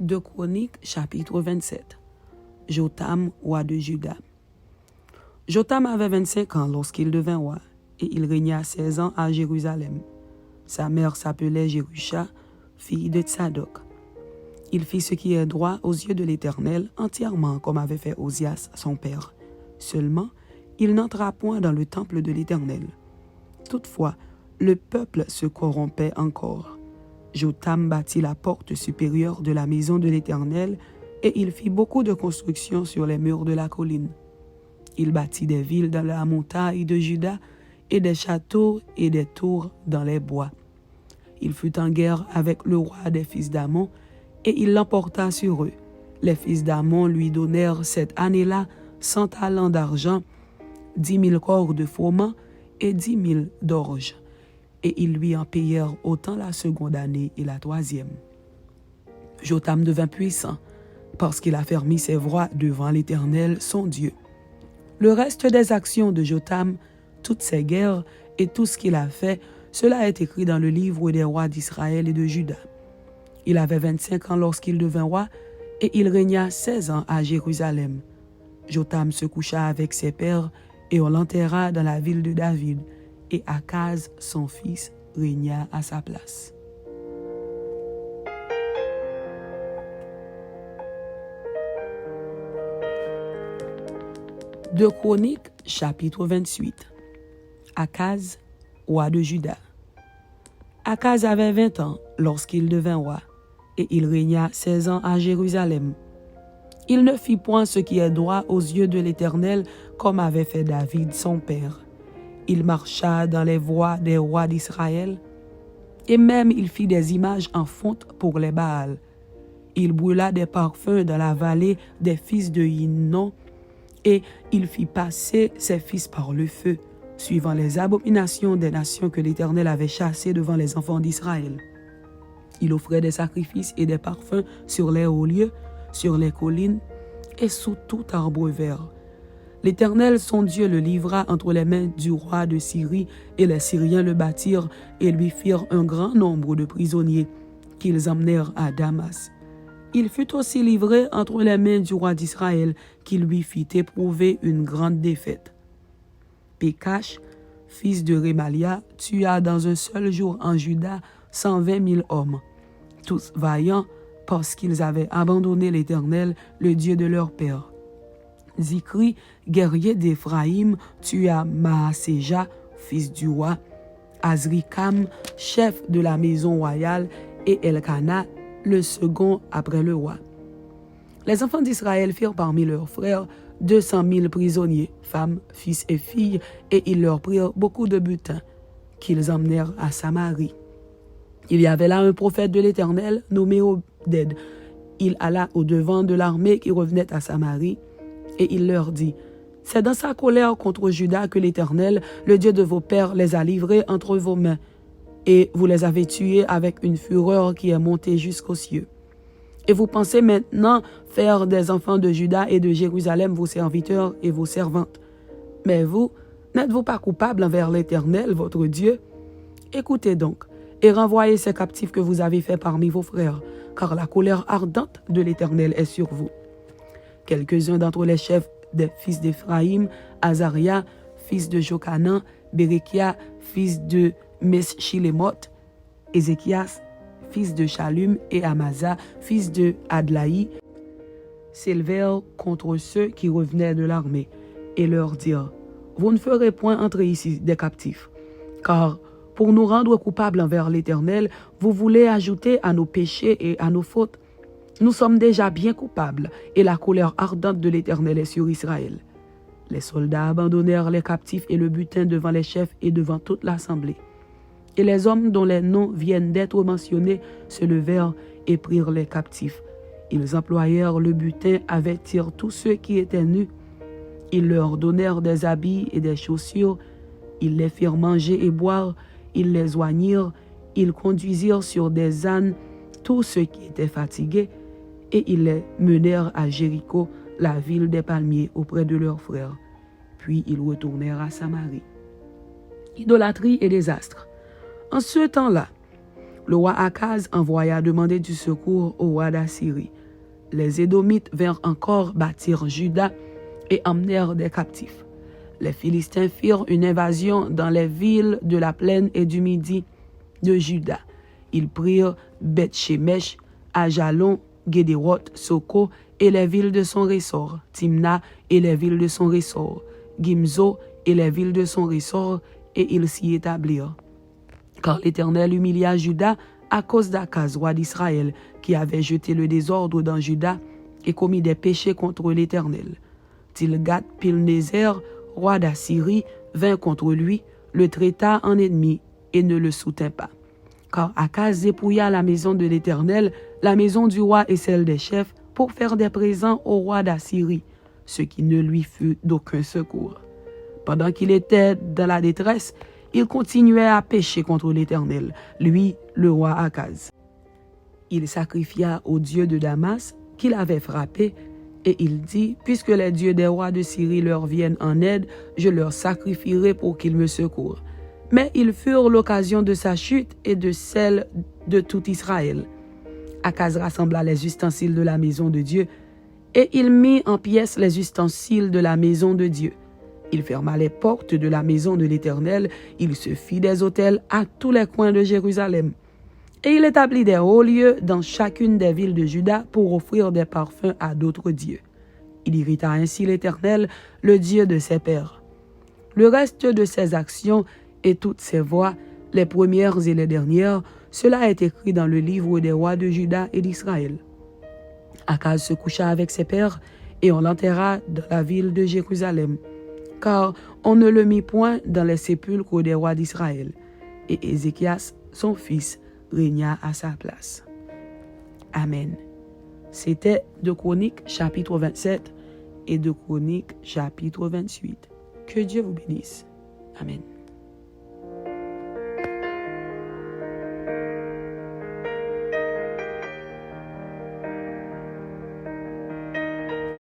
2 Chroniques, chapitre 27. Jotham, roi de Juda. Jotham avait 25 ans lorsqu'il devint roi, et il régna 16 ans à Jérusalem. Sa mère s'appelait Jérusha, fille de Tsadok. Il fit ce qui est droit aux yeux de l'Éternel, entièrement comme avait fait Osias, son père. Seulement, il n'entra point dans le temple de l'Éternel. Toutefois, le peuple se corrompait encore. Jotham bâtit la porte supérieure de la maison de l'Éternel, et il fit beaucoup de constructions sur les murs de la colline. Il bâtit des villes dans la montagne de Juda, et des châteaux et des tours dans les bois. Il fut en guerre avec le roi des fils d'Amon, et il l'emporta sur eux. Les fils d'Amon lui donnèrent cette année-là 100 talents d'argent, 10 000 corps de froment et 10 000 d'orge. Et ils lui en payèrent autant la seconde année et la troisième. Jotham devint puissant, parce qu'il affermit ses voies devant l'Éternel, son Dieu. Le reste des actions de Jotham, toutes ses guerres et tout ce qu'il a fait, cela est écrit dans le livre des rois d'Israël et de Juda. Il avait 25 ans lorsqu'il devint roi, et il régna 16 ans à Jérusalem. Jotham se coucha avec ses pères, et on l'enterra dans la ville de David, et Akaz, son fils, régna à sa place. Deux Chroniques, chapitre 28. Akaz, roi de Juda. Akaz avait 20 ans lorsqu'il devint roi, et il régna 16 ans à Jérusalem. Il ne fit point ce qui est droit aux yeux de l'Éternel, comme avait fait David son père. Il marcha dans les voies des rois d'Israël, et même il fit des images en fonte pour les Baals. Il brûla des parfums dans la vallée des fils de Hinnom, et il fit passer ses fils par le feu, suivant les abominations des nations que l'Éternel avait chassées devant les enfants d'Israël. Il offrait des sacrifices et des parfums sur les hauts lieux, sur les collines et sous tout arbre vert. L'Éternel, son Dieu, le livra entre les mains du roi de Syrie, et les Syriens le battirent et lui firent un grand nombre de prisonniers, qu'ils emmenèrent à Damas. Il fut aussi livré entre les mains du roi d'Israël, qui lui fit éprouver une grande défaite. Pékash, fils de Rémalia, tua dans un seul jour en Juda 120 000 hommes, tous vaillants parce qu'ils avaient abandonné l'Éternel, le Dieu de leur père. Zikri, guerrier d'Éphraïm, tua Maaséja, fils du roi, Azrikam, chef de la maison royale, et Elkana, le second après le roi. Les enfants d'Israël firent parmi leurs frères 200 000 prisonniers, femmes, fils et filles, et ils leur prirent beaucoup de butin, qu'ils emmenèrent à Samarie. Il y avait là un prophète de l'Éternel nommé Obed. Il alla au-devant de l'armée qui revenait à Samarie, et il leur dit: « C'est dans sa colère contre Juda que l'Éternel, le Dieu de vos pères, les a livrés entre vos mains, et vous les avez tués avec une fureur qui est montée jusqu'aux cieux. Et vous pensez maintenant faire des enfants de Juda et de Jérusalem vos serviteurs et vos servantes. Mais vous, n'êtes-vous pas coupables envers l'Éternel, votre Dieu? Écoutez donc, et renvoyez ces captifs que vous avez faits parmi vos frères, car la colère ardente de l'Éternel est sur vous. » Quelques-uns d'entre les chefs des fils d'Éphraïm, Azaria, fils de Jochanan, Bérekia, fils de Meschilemoth, Ézéchias, fils de Shallum, et Amasa, fils de Adlaï, s'élevèrent contre ceux qui revenaient de l'armée, et leur dirent: « Vous ne ferez point entrer ici des captifs, car pour nous rendre coupables envers l'Éternel, vous voulez ajouter à nos péchés et à nos fautes. Nous sommes déjà bien coupables, et la colère ardente de l'Éternel est sur Israël. » Les soldats abandonnèrent les captifs et le butin devant les chefs et devant toute l'assemblée. Et les hommes dont les noms viennent d'être mentionnés se levèrent et prirent les captifs. Ils employèrent le butin à vêtir tous ceux qui étaient nus. Ils leur donnèrent des habits et des chaussures. Ils les firent manger et boire. Ils les oignirent. Ils conduisirent sur des ânes tous ceux qui étaient fatigués. Et ils les menèrent à Jéricho, la ville des palmiers, auprès de leurs frères. Puis ils retournèrent à Samarie. Idolâtrie et désastre. En ce temps-là, le roi Akaz envoya demander du secours au roi d'Assyrie. Les Édomites vinrent encore bâtir Juda et emmenèrent des captifs. Les Philistins firent une invasion dans les villes de la plaine et du midi de Juda. Ils prirent Beth-Shemesh, Ajalon, Guédéroth, Soko et les villes de son ressort, Timna et les villes de son ressort, Gimzo et les villes de son ressort, et ils s'y établirent. Car l'Éternel humilia Juda à cause d'Akaz, roi d'Israël, qui avait jeté le désordre dans Juda et commis des péchés contre l'Éternel. Tilgat-Pilnézer, roi d'Assyrie, vint contre lui, le traita en ennemi et ne le soutint pas. Car Akaz dépouilla la maison de l'Éternel, la maison du roi et celle des chefs, pour faire des présents au roi d'Assyrie, ce qui ne lui fut d'aucun secours. Pendant qu'il était dans la détresse, il continuait à pécher contre l'Éternel, lui, le roi Akaz. Il sacrifia au dieu de Damas, qu'il avait frappé, et il dit, puisque les dieux des rois de Syrie leur viennent en aide, je leur sacrifierai pour qu'ils me secourent. Mais ils furent l'occasion de sa chute et de celle de tout Israël. Akaz rassembla les ustensiles de la maison de Dieu, et il mit en pièces les ustensiles de la maison de Dieu. Il ferma les portes de la maison de l'Éternel, il se fit des autels à tous les coins de Jérusalem. Et il établit des hauts lieux dans chacune des villes de Juda pour offrir des parfums à d'autres dieux. Il irrita ainsi l'Éternel, le Dieu de ses pères. Le reste de ses actions et toutes ses voies, les premières et les dernières, cela est écrit dans le livre des rois de Juda et d'Israël. Akaz se coucha avec ses pères et on l'enterra dans la ville de Jérusalem, car on ne le mit point dans les sépulcres des rois d'Israël. Et Ézéchias, son fils, régna à sa place. Amen. C'était 2 Chroniques chapitre 27 et 2 Chroniques chapitre 28. Que Dieu vous bénisse. Amen.